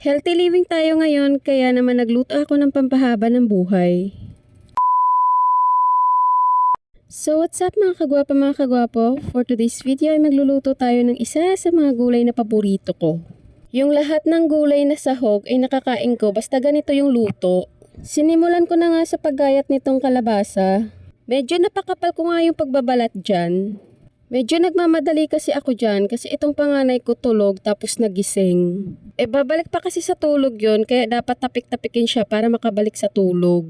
Healthy living tayo ngayon, kaya naman nagluto ako ng pampahaba ng buhay. So what's up mga kagwapo? For today's video ay magluluto tayo ng isa sa mga gulay na paborito ko. Yung lahat ng gulay na sahog ay nakakain ko basta ganito yung luto. Sinimulan ko na nga sa paggayat nitong kalabasa. Medyo napakapal ko nga yung pagbabalat dyan. Medyo nagmamadali kasi ako dyan kasi itong panganay ko tulog tapos nagising. Babalik pa kasi sa tulog yon kaya dapat tapik-tapikin siya para makabalik sa tulog.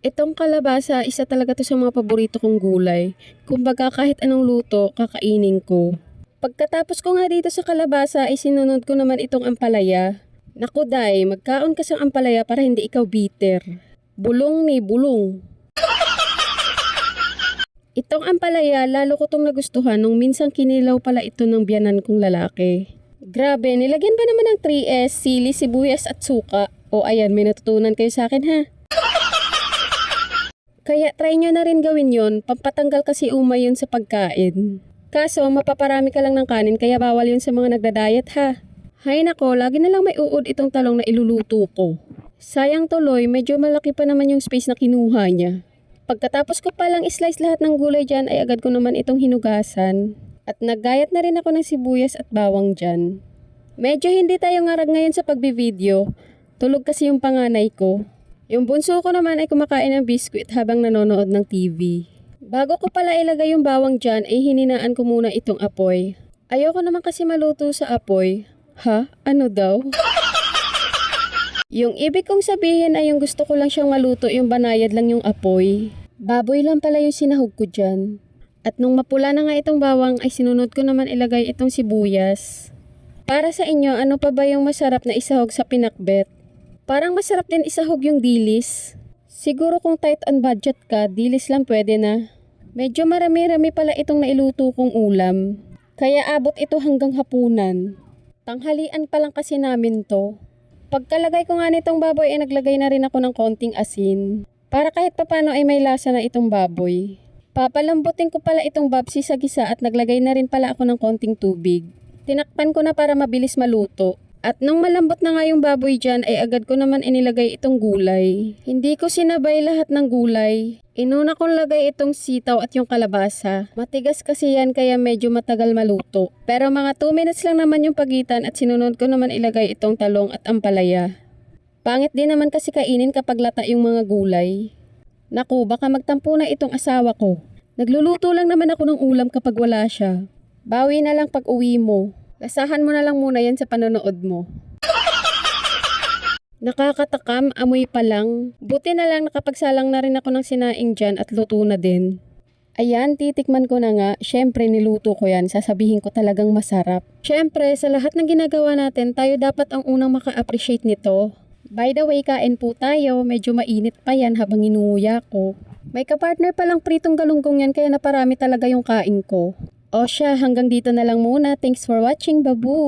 Itong kalabasa, isa talaga to sa mga paborito kong gulay. Kumbaga kahit anong luto, kakainin ko. Pagkatapos ko nga dito sa kalabasa ay sinunod ko naman itong ampalaya. Naku day, magkaon ka sa ampalaya para hindi ikaw bitter. Bulong ni bulong. Itong ampalaya, lalo ko itong nagustuhan nung minsang kinilaw pala ito ng biyanan kong lalaki. Grabe, nilagyan ba naman ng 3S, sili, sibuyas at suka? O ayan, may natutunan kayo sa akin ha? Kaya try nyo na rin gawin yon, pampatanggal kasi umay yun sa pagkain. Kaso, mapaparami ka lang ng kanin kaya bawal yun sa mga nagda-diet ha. Hay nako, lagi na lang may uod itong talong na iluluto ko. Sayang tuloy, medyo malaki pa naman yung space na kinuha niya. Pagkatapos ko palang islice lahat ng gulay dyan ay agad ko naman itong hinugasan. At naggayat na rin ako ng sibuyas at bawang dyan. Medyo hindi tayo ngarag ngayon sa pagbivideo. Tulog kasi yung panganay ko. Yung bunso ko naman ay kumakain ng biskwit habang nanonood ng TV. Bago ko pala ilagay yung bawang dyan ay hininaan ko muna itong apoy. Ayoko naman kasi maluto sa apoy. Ha? Ano daw? Yung ibig kong sabihin ay yung gusto ko lang siyang maluto yung banayad lang yung apoy. Baboy lang pala yung sinahog ko dyan. At nung mapula na nga itong bawang ay sinunod ko naman ilagay itong sibuyas. Para sa inyo, ano pa ba yung masarap na isahog sa pinakbet? Parang masarap din isahog yung dilis. Siguro kung tight on budget ka, dilis lang pwede na. Medyo marami-rami pala itong nailuto kong ulam. Kaya abot ito hanggang hapunan. Tanghalian pa lang kasi namin to. Pagkalagay ko nga nitong baboy ay naglagay na rin ako ng konting asin. Para kahit papano ay may lasa na itong baboy. Papalambutin ko pala itong babsi sa gisa at naglagay na rin pala ako ng konting tubig. Tinakpan ko na para mabilis maluto. At nung malambot na nga yung baboy dyan ay agad ko naman inilagay itong gulay. Hindi ko sinabay lahat ng gulay. Inuna kong lagay itong sitaw at yung kalabasa. Matigas kasi yan kaya medyo matagal maluto. Pero mga 2 minutes lang naman yung pagitan at sinunod ko naman ilagay itong talong at ampalaya. Pangit din naman kasi kainin kapag lata yung mga gulay. Naku, baka magtampo na itong asawa ko. Nagluluto lang naman ako ng ulam kapag wala siya. Bawi na lang pag uwi mo. Lasahan mo na lang muna yan sa panonood mo. Nakakatakam, amoy pa lang. Buti na lang nakapagsalang na rin ako ng sinaing dyan at luto na din. Ayan, titikman ko na nga. Syempre, niluto ko yan. Sasabihin ko talagang masarap. Syempre, sa lahat ng ginagawa natin, tayo dapat ang unang maka-appreciate nito. By the way, kain po tayo. Medyo mainit pa yan habang inuuya ko. May kapartner palang pritong galunggong yan kaya naparami talaga yung kain ko. O siya, hanggang dito na lang muna. Thanks for watching, babu!